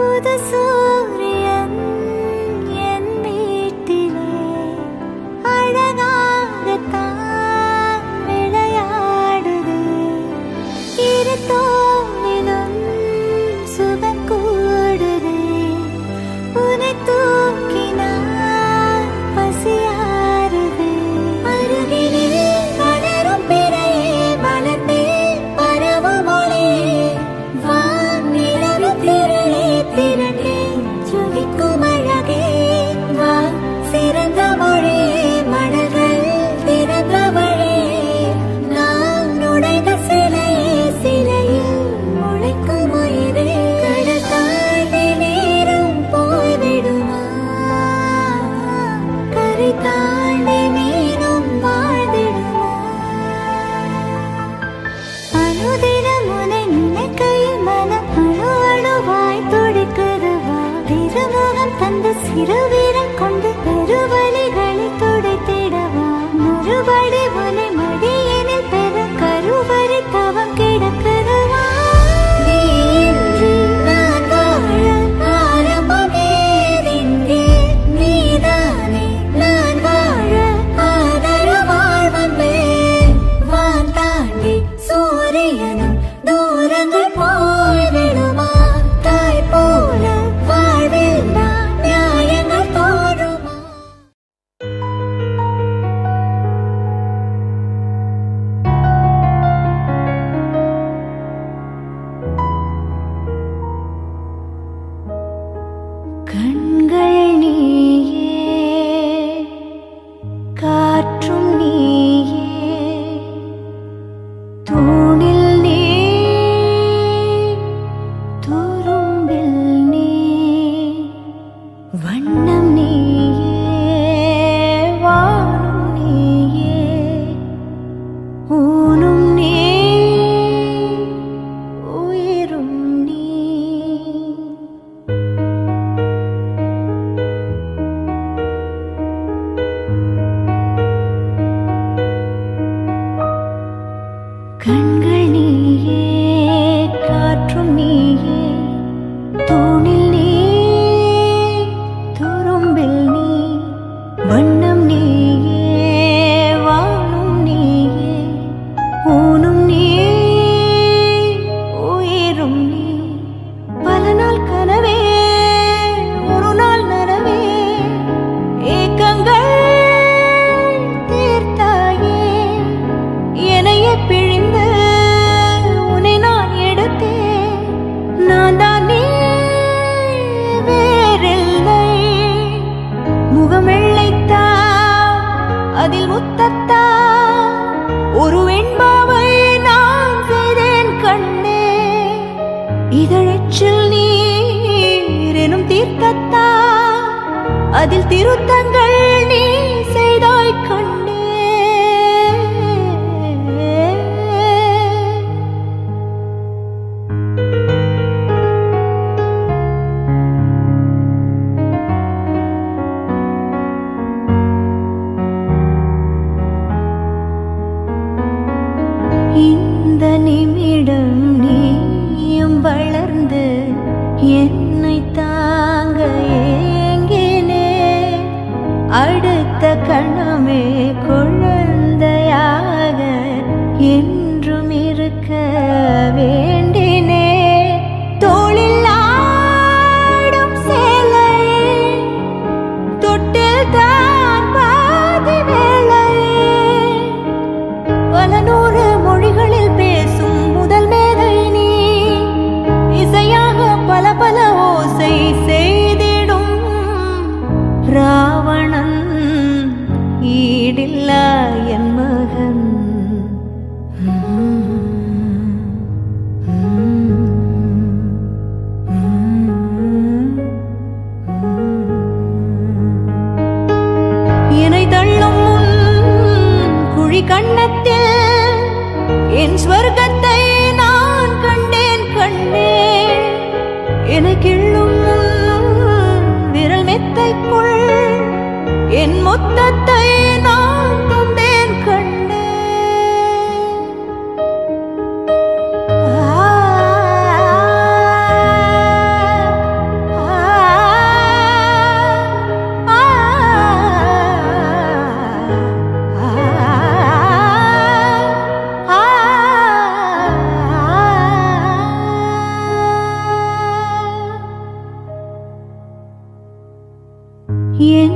புது சூரியன் என் வீட்டிலே அழகாகத்தான் விளையாடுது. இரு தோளிலும் சுகம் கூடுது. உன்னை தூக்கினால் பசியாறுது. அருகினில் வளரும் பிறையே வளர்ந்தே பரவும் ஒளியே வானிலவு திரளே திரண்டே ஜொலிக்கும் அழகே வா சிறந்த மொழியே மடல்கள் திறந்த வழியே நான் நுழைந்த சிலையே சிலையில் முளைக்கும் உயிரே கடல் தாண்டி நேரம் போய்விடுமா கரை தாண்டி மீனும் வாழ்ந்திடுமா அனுதினம் உன்னை நினைக்கையில் மனம் அணு அணுவாய் துடிக்குதுவா திருமுகம் தந்து சிறுவீரன் கொண்டு பெருவலிகளை துடைத்திடவா மறுபடி உன்னை மடியினில் பெற கருவறை தவம் கிடக்குதுவா நீ இன்றி நான் வாழ ஆரம்பமேதிங்கே நீதானே நான் வாழ ஆதரவாய் வந்தேன் வான் தாண்டி சூரியனும் தூரங்கள் போய்விடுமா தாய் போல வாழ்வில் நான் நியாயங்கள் தோன்றுமா. கண்கள் நீயே காற்றும் நீயே தூணில் நீ துரும்பில் நீ வண்ணம் நீயே வானும் நீயே ஊனும் நீ உயிரும் நீ. கண்கள் நீயே காற்றும் நீயே தூணில் நீ துரும்பில் நீ வண்ணம் நீயே வானும் நீயே ஊனும் நீ உயிரும் நீ. பல நாள் கனவே ஒரு நாள் நனவே ஏக்கங்கள் தீர்த்தாயே என்னையே பிழிந்து உன்னை நான் எடுத்தேன் நான் தான் நீ வேறில்லை. முகம் வெள்ளைத்தா அதில் முத்தத்தா ஒரு வெண்பாவை நான் செய்தேன் கண்ணே இதழச்சில் நீர் எனும் தீர்த்தத்தா அதில் திருத்தங்கள் நீ செய்தாய் கண்ணே. இந்த நிமிடம் நீயும் வளர்ந்து என்னை தாங்க ஏங்கினே அடுத்த கணமே குழந்தையாக என்றும் இருக்க வேண்டினே. தோளில் ஆடும் சேலையே தொட்டில் தான் பாதி வேளையே பல நூறு மொழிகளில் பேசும் முதல் மேதை நீ இசையாக பல பல ஓசை செய்திடும் ராவணன் ஈடில்லா என் மகன். என்னை தள்ளும் முன் குழி கண்ணத்தில் என் ஸ்வர்க்கத்தை நான் கண்டேன் கண்டேன். என்னை கிள்ளும் விரல் மெத்தைக்குள் என் மொத்தத்தை நான் தந்தேன் கண்டேன்.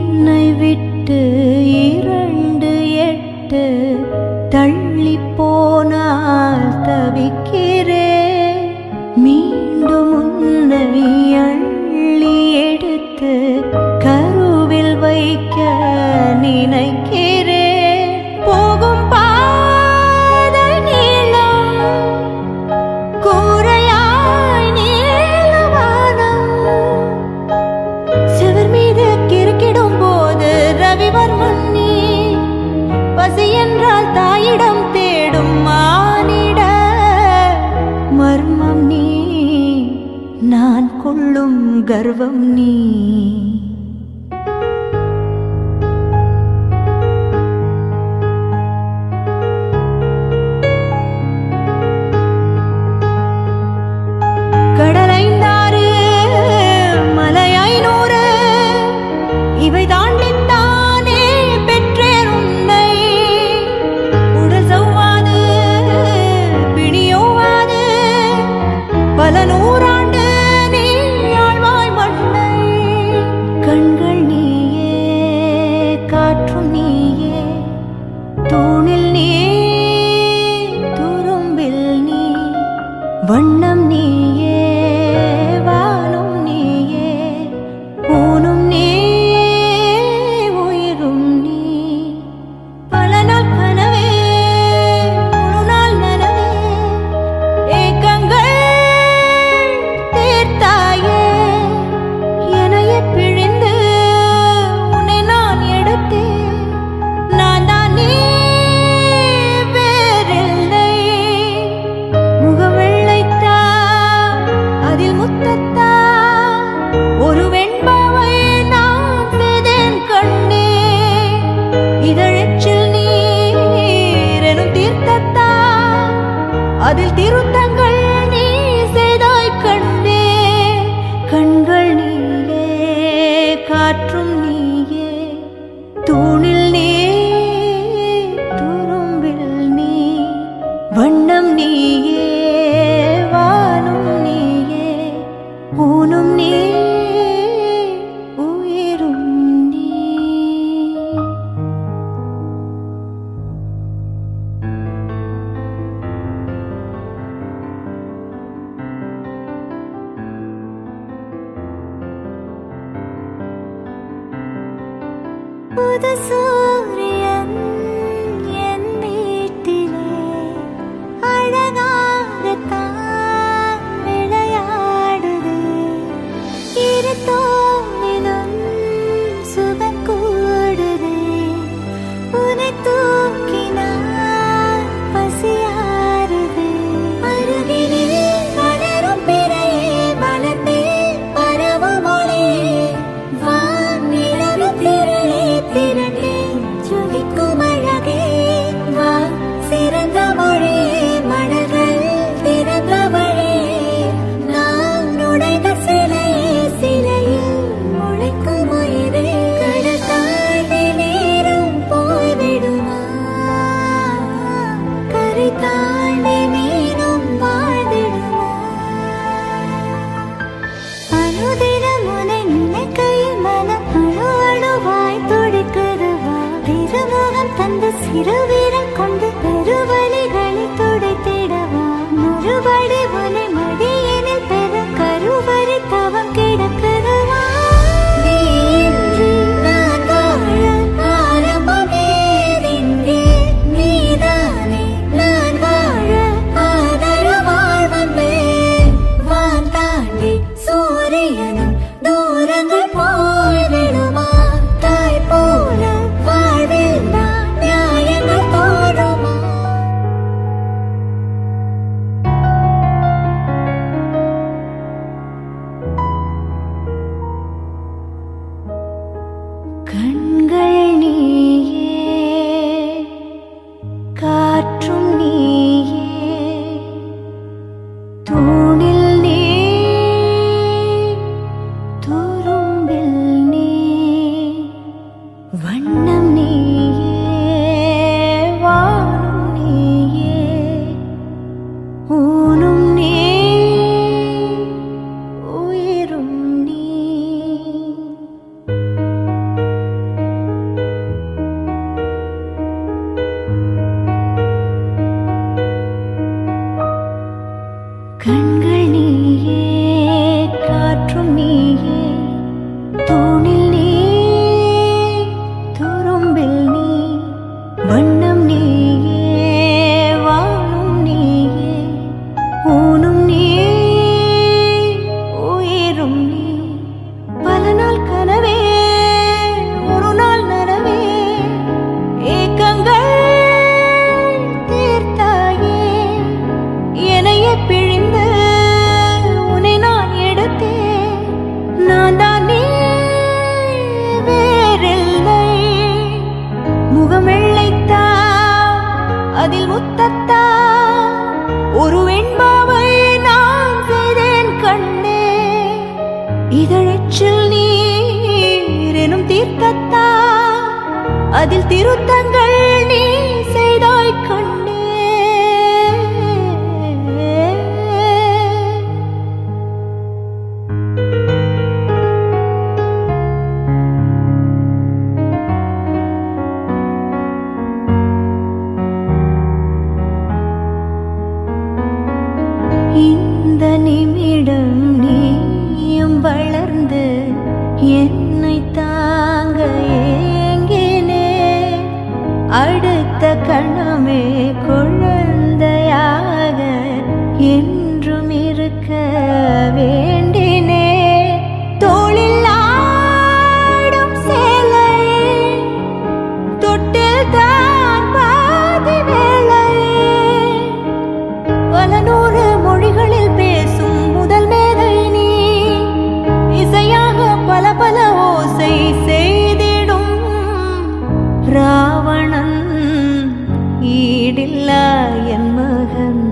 என்னை விட்டு 2 8 தள்ளி போனால் தவிக்கிறேன். மீண்டும் உன்னை அள்ளி எடுத்து கருவில் வைக்க நினைக்கிறேன். போகும் பாதை நீளம், கூரையாய் நீளவானம், செவர் மீது கிறுக்கிடும் போது ரவிவர்மன் நீ. பசி என்றால் தாயிடம் தேடும் மானிட மர்மம் நீ. நான் கொள்ளும் கர்வம் நீ. கடலைந்தாறு மலை 500 இவை தாண்டித்தானே பெற்றேன் உன்னை. உடல் சவ்வாது பிணியோவாது பல நூறாண்டு நீ ஆழ்வாய் மண்ணை. கண்கள் நீயே, காற்றும் நீயே, தூணில் நீ, துரும்பில் நீ, வண்ணம் நீயே, வானும் நீயே, ஊனும் நீ, உயிரும் நீ. பல நாள் கனவே, முழு நாள் நனவே, ஏக்கங்கள் தீர்த்தாயே. என்னையே பிழிந்து உன்னை நான் எடுத்தேன். நான் தான் நீ வேறில்லை. முகம் வெள்ளைத்தா, அதில் முத்தத்தா, ஒரு வெண்பாவை நான் செய்தேன் கண்ணே. இதழச்சில் நீர் எனும் தீர்த்தத்தா, அதில் திருத்தங்கள் நீ செய்தாய் கண்ணே. கண்கள் நீயே, காற்றும் நீயே, தூணில் நீ, துரும்பில் நீ, வண்ணம் நீயே, வானும் நீயே, ஊனும் நீ, உயிரும் நீ. புது சூரியன் என் வீட்டிலே அழகாகத்தான் விளையாடுது. இரு தோளிலும் சுகம் கூடுது. உன்னை தூக்கினால் பசியாறுது. அருகினில் வளரும் பிறையே, வளர்ந்தே பரவும் ஒளியே, வானிலவு திரளே திரண்டே ஜொலிக்கும் அழகே. வா சிறந்த மொழியே, மடல்கள் திறந்த வழியே, நான் உடைந்த சிலையே, சிலையில் முளைக்கும் உயிரே. கடல் தாண்டி நீரும் போய்விடுமா, கரை தாண்டி மீனும் வாழ்ந்திடுமா. அனுதினம் உன்னை நினைக்கையில் மனம் அணு அணுவாய் துடிக்குதுவா. திருமுகம் தந்த சிறு வீரன் கொண்டு பெருவழிகளை துடைத்திடவா. முழுபடி உன்னை மடியினில் பெற கருவறை தவம் கிடக்குதுவா. நீ இன்றி நான் வாழ ஆரம்பமேதிங்கே. நீதானே நான் வாழ ஆதரவாய் வந்தேன். வான் தாண்டி சூரியனும் தூரங்கள் போய்விடுமா. தாய் போல வாழ்வில் நான் நியாயங்கள் தோடுமா. கண்கள் நீயே, காற்றும் நீயே, தூணில் நீ, துரும்பில் நீ, வண்ணம் நீயே, வானும் நீயே, ஊனும் நீ, உயிரும் நீ. அதில் திருத்தங்கள் நீ செய்தாய் கண்ணே. இந்த நிமிடம் நீயும் வளர்ந்து என்னை தாங்க ஏங்கினே. அடுத்த கணமே குழந்தையாக என்றும் இருக்க வேண்டினே. தோளில் ஆடும் சேலை தொட்டில் தான் பாதி வேலை. பல நூறு மொழிகளில் பேசும் முதல் மேதை நீ. இசையாக பல பல ஓசை செய்திடும் ராவணன் ஈடில்லா என் மகன்.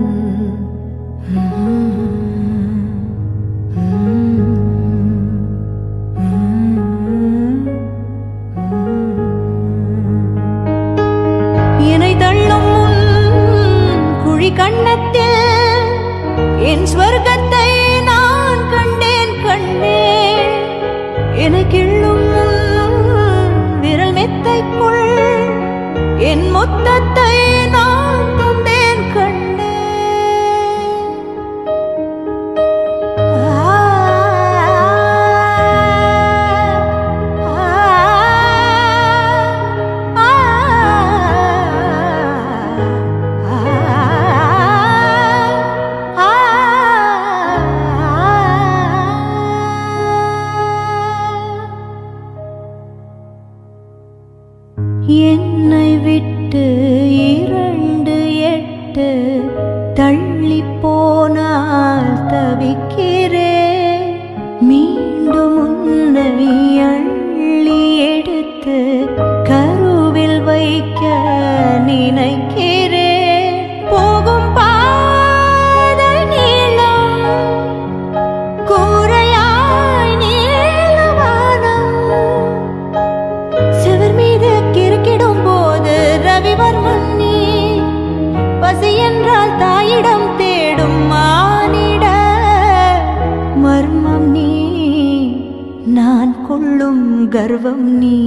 என்னை தள்ளும் குழி கண்ணத்தில் என் ஸ்வர்க்கத்தை நான் கண்டேன் கண்ணே. என்னை கிள்ளும் விரல் மெத்தைக்குள் என் மொத்தத்தை நான் தந்தேன் கண்ணே. என்னை விட்டு 2 தள்ளி போனால் தவிக்கிறேன். மீண்டும் உன்னை அள்ளி எடுத்து கருவில் வைக்க நினைக்கிறேன். போகும் பாதை நீளம் கூரையாய் நீளவானம். செவர் மீது கிறுக்கிடும் போது ரவிவர்மன் நீ. பசி என்றால் தாயிடம் தேடும் மானிட மர்மம் நீ. நான் கொள்ளும் கர்வம் நீ.